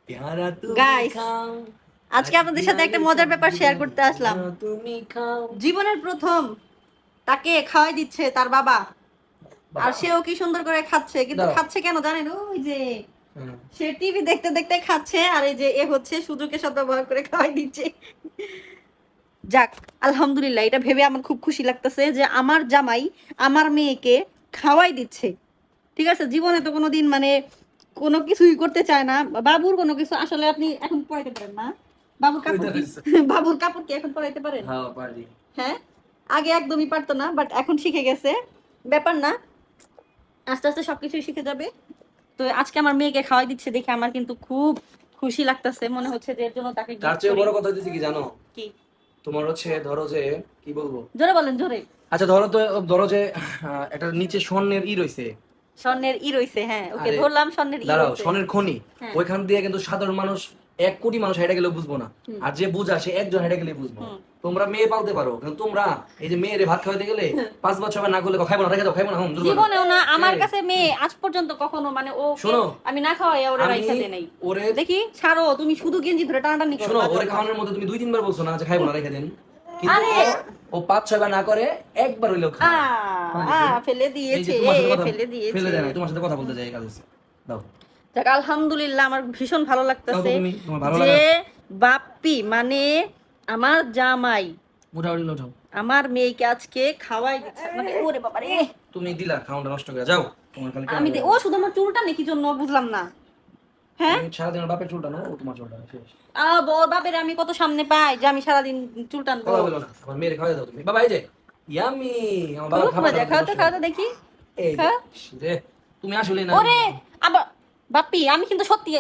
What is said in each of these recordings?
प्यारा तुम গাইস खाओ আজকে আপনাদের সাথে একটা মজার ব্যাপার শেয়ার করতে আসলাম। তুমি খাও জীবনের প্রথম তাকে খাওয়াই দিচ্ছে তার বাবা, আর সেও কি সুন্দর করে খাচ্ছে, কিন্তু দাও। খাচ্ছে কেন জানেন? ওই যে হুম। সে টিভি দেখতে দেখতে খাচ্ছে, আর এই যে এ হচ্ছে সুযোগের সাথে ব্যবহার করে খাওয়াই দিচ্ছে। যাক, আলহামদুলিল্লাহ, এটা ভেবে আমার খুব খুশি লাগতেছে যে আমার জামাই আমার মেয়েকে খাওয়াই দিচ্ছে। ঠিক আছে, জীবনে তো কোনোদিন মানে কোনো কিছুই করতে চায় না। বাবুর কোনো কিছু আসলে আপনি এখন পড়াইতে পারেন না? বাবুর কাপড় কি বাবুর কাপড় কি এখন পড়াইতে পারেন? হ্যাঁ পারি। হ্যাঁ, আগে একদমই পারতো না, বাট এখন শিখে গেছে। ব্যাপার না, আস্তে আস্তে সবকিছুই শিখে যাবে। তো আজকে আমার মেয়েকে খাওয়াই দিচ্ছে দেখে আমার কিন্তু খুব খুশি লাগতেছে, মনে হচ্ছে যে এর জন্য তাকে তার gift চেয়ে করি। বড় কথা হচ্ছে কি জানো? কি? তোমার হচ্ছে ধরো যে কি বলবো, জোরে বলেন, জোরে। আচ্ছা ধরো যে একটা নিচে স্বর্ণের রইছে। স্বর্ণের ই রইছে, হ্যাঁ ওকে আরে, ধরলাম, স্বর্ণের ই দাঁড়াও, রইছে। স্বর্ণের খনি। হ্যাঁ। ওইখান দিয়ে কিন্তু সাধারণ মানুষ 1 কোটি মানুষ হেঁটে গেলেও বুঝবো না। হুম। আর যে বুঝা সে একজন হেঁটে গেলে বুঝবো। হুম। তোমরা মেয়ে পালতে পারো, কিন্তু তোমরা এই যে মেয়েরে ভাত খাওয়াইতে গেলে 5 বছর না করলে খাইবো না, রেখে দাও, খাইবো না, হুম, দুর্বল না। জীবনেও না, আমার এই, কাছে মেয়ে আজ পর্যন্ত কখনো মানে ও শোনো, আমি না খাওয়াই ওরে আমি রাইখা দেই নাই। ওরে দেখি ছাড়ো, তুমি শুধু গেঞ্জি ধরে টানাটানি করো। শোনো, বাজে ওরে কথা। খাওয়ানোর মধ্যে তুমি 2-3 বার বলছো না যে খাইবো না, রেখে দেন। কিন্তু আরে ও 5-6 বার না করে, একবার হইলেও আ খায়। ফেলে এই যে দিয়েছে, তোমার সাথে কথা ফেলে দিয়েছে। ফেলে দেয় না, তোমার সাথে কথা বলতে যাই, এই কাজ হচ্ছে। দাও যাক, আলহামদুলিল্লাহ, আমার ভীষণ ভালো দাও তো লাগতেছে তুমি, তোমার ভালো যে লাগা বাপ্পি মানে আমার জামাই মোটামুটি উঠাও। আমার মেয়েকে আজকে খাওয়াই দিচ্ছে। মানে ওরে বাবা রে, তুমি দিলা খাওয়াটা নষ্ট করে যাও। তোমার খালি আমি ও শুধু আমার চুলটা নাকি জন্য বুঝলাম না। হ্যাঁ, তুমি সারাদিন ওর বাপের চুলটা নাও, ও তোমার চুলটা নাও, শেষ। বড় বাপের আমি কত সামনে পাই যে আমি সারাদিন চুল টানবো। কথা বলো না, আমার মেয়ের খাওয়াই দাও তুমি। বাবা এই যে ইয়ামি, আমার বাবা খুব খাবার মজা, খাওয়াতে খাওয়াতে দেখি। এই যে, খা। রে তুমি আসলে না। ওরে আবার বাপ্পি, আমি কিন্তু সত্যি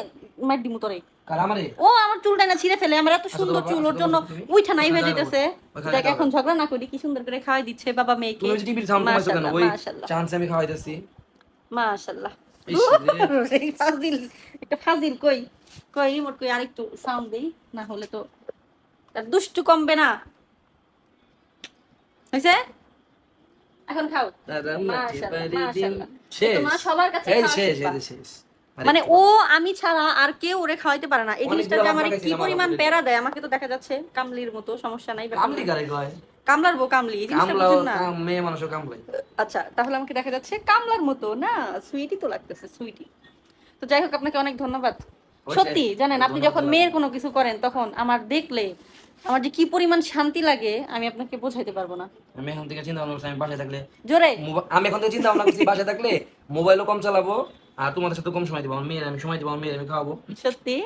মার দিমু তোরে। কার আমারে? ও আমার চুলটা না ছিঁড়ে ফেলে, আমার এত আচ্ছা, সুন্দর বাবা, চুল, ওর আচ্ছা, জন্য তুমি উইঠা নাই হয়ে ওখানে যাইতেছে। ওখানে দেখ যাও। এখন ঝগড়া না করি, কি সুন্দর করে খাওয়াই দিচ্ছে বাবা মেয়েকে। তুমি যে টিভির সাউন্ড কমাইছো কেন? মাশাআল্লাহ, ওই মাশাআল্লাহ, চান্স আমি খাওয়াইতেছি। মাশাআল্লাহ। ইস রে। এই ফাজিল, একটা ফাজিল কই কই রিমোট কই, আরেকটু সাউন্ড দেই, না হলে তো তার দুষ্টু কমবে না। হইছে? এখন খাও। মাশাআল্লাহ, মাশাআল্লাহ। শেষ। তোমার সবার কাছে এই খাওয়া শেষ, শিখবা। এই শেষ। মানে ও আমি ছাড়া আর কেউ ওরে খাওয়াইতে পারে না। এই জিনিসটা যে আমার কি পরিমাণ প্যারা দেয়, আমাকে তো দেখা যাচ্ছে কামলির মতো, সমস্যা নাই। কামলি কারে কয়? কামলার বউ কামলি, এই জিনিসটা কামলাও বুঝেন না? মেয়ে মানুষও কামলাই। আচ্ছা, তাহলে আমাকে দেখা যাচ্ছে কামলার মতো না, সুইটি তো লাগতেছে, সুইটি। তো যাই হোক, আপনাকে অনেক ধন্যবাদ। সত্যি জানেন, আপনি যখন মেয়ের কোনো কিছু করেন তখন আমার দেখলে আমার যে কি পরিমাণ শান্তি লাগে আমি আপনাকে বোঝাইতে পারবো না। আমি এখন থেকে চিন্তা ভাবনা করছি, আমি বাসায় থাকলে জোরে। আমি এখন থেকে চিন্তা ভাবনা করছি বাসায় থাকলে মোবাইলও কম চালাবো, আর তোমাদের সাথে কম সময় দিব। আমার মেয়ের আমি সময় দিব, আমার মেয়ের আমি খাওয়াবো। সত্যি